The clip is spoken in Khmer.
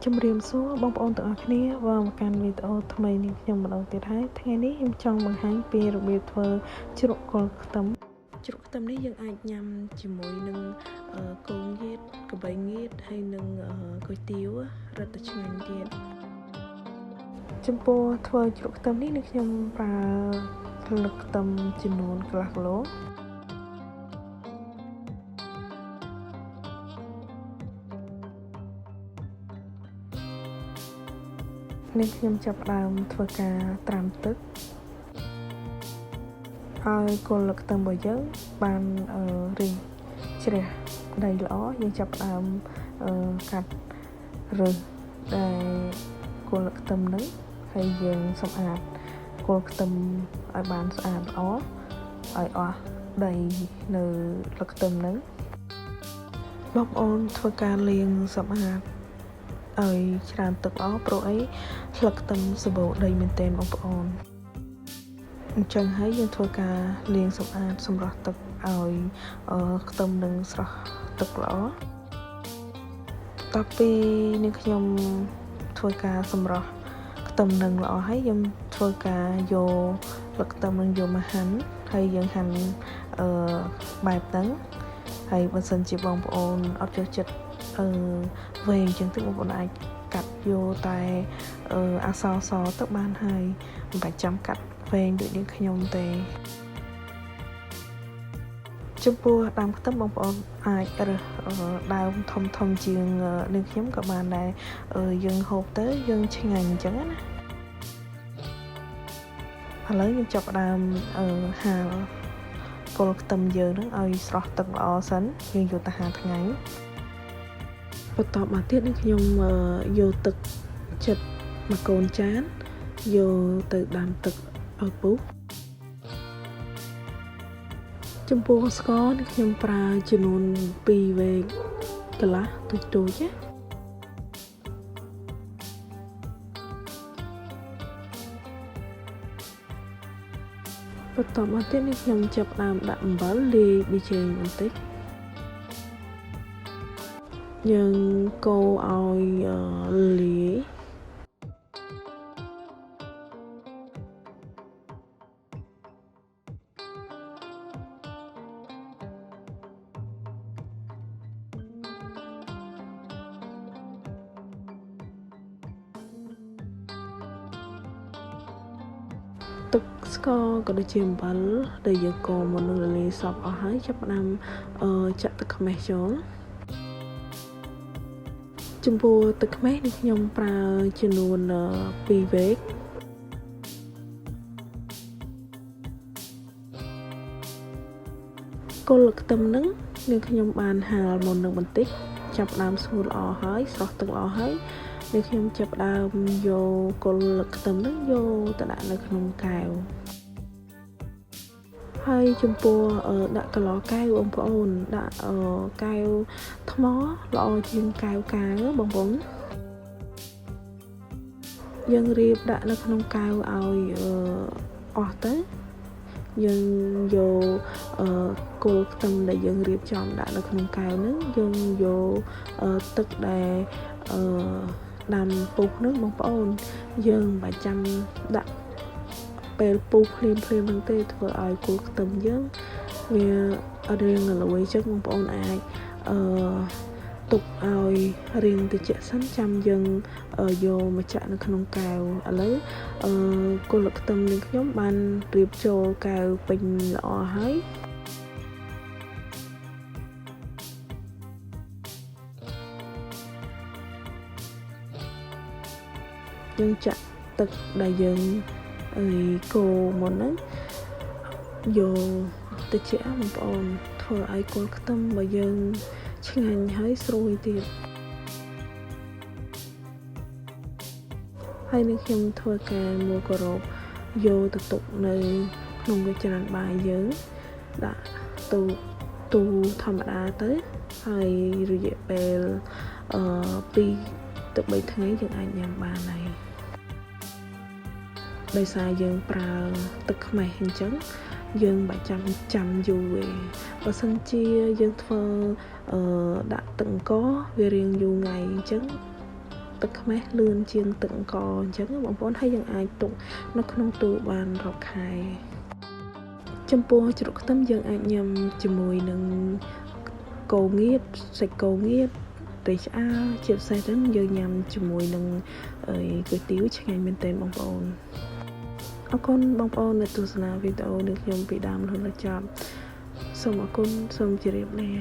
ជំរាបសួរបងប្អូនទាំងអស់គ្នាមកកាន់វីដេអូថ្មីនេះខ្ញុំម្ដងទៀតហើយថ្ងៃនេះខ្ញុំចង់បង្ហាញពីរបៀបធ្វើជ្រក់គល់ខ្ទឹមនេះយើងអាចញ៉ាំជាមួយនឹងគោងៀតកបីងៀតហើយនឹងគុយទាវរឹតតែឆ្ងាញ់ទៀតចំពោះធ្វើជ្រក់ខ្ទឹមនេះខ្ញុំប្រើស្លឹកខ្ទឹមចំនួនកន្លះគីឡូនេះខ្ញុំចាប់ផ្ដើមធ្វើការត្រាំទឹកឲ្យគល់ខ្ទឹមរបស់យើងបានរីកជ្រះដីល្អយើងចាប់ផ្ដើមកាត់រើសដែលគល់ខ្ទឹមហ្នឹងហើយយើងសម្អាតគល់ខ្ទឹមឲ្យបានស្អាតល្អឲ្យអស់ដីនៅស្លឹកខ្ទឹមហ្នឹងបងប្អូនធ្វើការលាងសម្អាតឲ្យច្រើនទឹកល្អព្រោះអីស្លឹកខ្ទឹមសម្បូរដីមែនទែនបងប្អូនអញ្ចឹងហើយយើងធ្វើការលាងសម្អាតសម្រស់ទឹកឲ្យខ្ទឹមនឹងស្រស់ទឹកល្អតពីនេះខ្ញុំធ្វើការសម្រស់ខ្ទឹមនឹងល្អហើយខ្ញុំធ្វើការយកស្លឹកខ្ទឹមនឹងយកមកហាន់ហើយយើងហាន់បែបហ្នឹងហើយបើសិនជាបងប្អូនអត់ចូលចិត្តវែងចឹងទៅបងប្អូនអាចកាត់យកតែអក្សរសទៅបានហើយមិនបាច់ចាំកាត់វែងដូចនេះខ្ញុំទេចំពោះដើមខ្ទឹមបងប្អូនអាចរើសដើមធំជាងនេះខ្ញុំក៏បានដែរយើងហូបទៅយើងឆ្ងាញ់អញ្ចឹងណាឥឡូវខ្ញុំចាប់ផ្ដើមហាលគល់ខ្ទឹមយើងហ្នឹងឲ្យស្រស់ទឹកល្អសិនយើងយកទៅហាលថ្ងៃបន្តមកទៀតនេះខ្ញុំយកទឹកចិត្តមួយកូនចានយកទៅដាំទឹកឲ្យពុះចំពោះស្ករនេះខ្ញុំប្រើចំនួន2វែកកន្លះទូចណាបន្តមកទៀតនេះខ្ញុំចាប់ផ្ដើមដាក់អំបិលលាយប៊ីចេងបន្តិចយើងកូរឲ្យលាយទឹកស្ករក៏ដូចជាអំបិលដែលយើងកូរមុននឹងរលាយសពអស់ហើយចាប់ផ្ដើមចាក់ទឹកខ្មេះចូលចំពោះទឹកខ្មេះនេះខ្ញុំប្រើចំនួន2វែកគល់ខ្ទឹមហ្នឹងនឹងខ្ញុំបានហាលមុននឹងបន្តិចចាប់ផ្ដើមស្ងួតល្អហើយស្រស់ទឹកល្អហើយនេះខ្ញុំចាប់ផ្ដើមយកគល់ខ្ទឹមហ្នឹងយកទៅដាក់នៅក្នុងកែវហើយចំពោះដាក់កន្លកែវបងប្អូនដាក់កែវថ្មល្អជាងកែវកាងបងប្អូនយើងរៀបដាក់នៅក្នុងកែវឲ្យអស់ទៅយើងយកគល់ខ្ទឹមដែលយើងរៀបចំដាក់នៅក្នុងកែវហ្នឹងយើងយកទឹកដែលដាំពុះហ្នឹងបងប្អូនយើងមិនបាច់ចាំដាក់ពេលពុះភ្លាមហ្នឹងទេធ្វើឲ្យគល់ខ្ទឹមយើងវារៀងល្វីចឹងបងប្អូនអាចទុកឲ្យរៀងត្រជាក់សិនចាំយើងយកមកចាក់នៅក្នុងកែវឥឡូវគល់ខ្ទឹមនេះខ្ញុំបានរៀបចូលកែវពេញល្អហើយយើងចាក់ទឹកដែលយើងកូរមុនហ្នឹងយកទៅចាក់បងប្អូនធ្វើឲ្យគល់ខ្ទឹមរបស់យើងឆ្ងាញ់ហើយស្រួយទៀតហើយនេះខ្ញុំធ្វើការមួគោរពយកទៅទុកនៅក្នុងវិច្រានបាយយើងដាក់ទូធម្មតាទៅហើយរយៈពេល2ទៅ3ថ្ងៃយើងអាចញ៉ាំបានហើយដោយសារយើងប្រើទឹកខ្មេះអញ្ចឹងយើងមិនចាំយូរទេបើសិនជាយើងធ្វើដាក់ទឹកអង្គវារៀងយូរថ្ងៃអញ្ចឹង ទឹកខ្មេះលឿនជាងទឹកអង្ករអញ្ចឹងបងប្អូនហើយយើងអាចទុកនៅក្នុងទូបានរាប់ខែចំពោះជ្រក់ខ្ទឹមយើងអាចញ៉ាំជាមួយនឹងគោងៀតសាច់គោងៀតត្រីឆ្អើរជាពិសេសទៅយើងញ៉ាំជាមួយនឹងគុយទាវឆ្ងាញ់មែនទែនបងប្អូនអរគុណបងប្អូនដែលទស្សនាវីដេអូនេះខ្ញុំពីដើមរហូតដល់ចប់សូមអរគុណសូមជម្រាបលា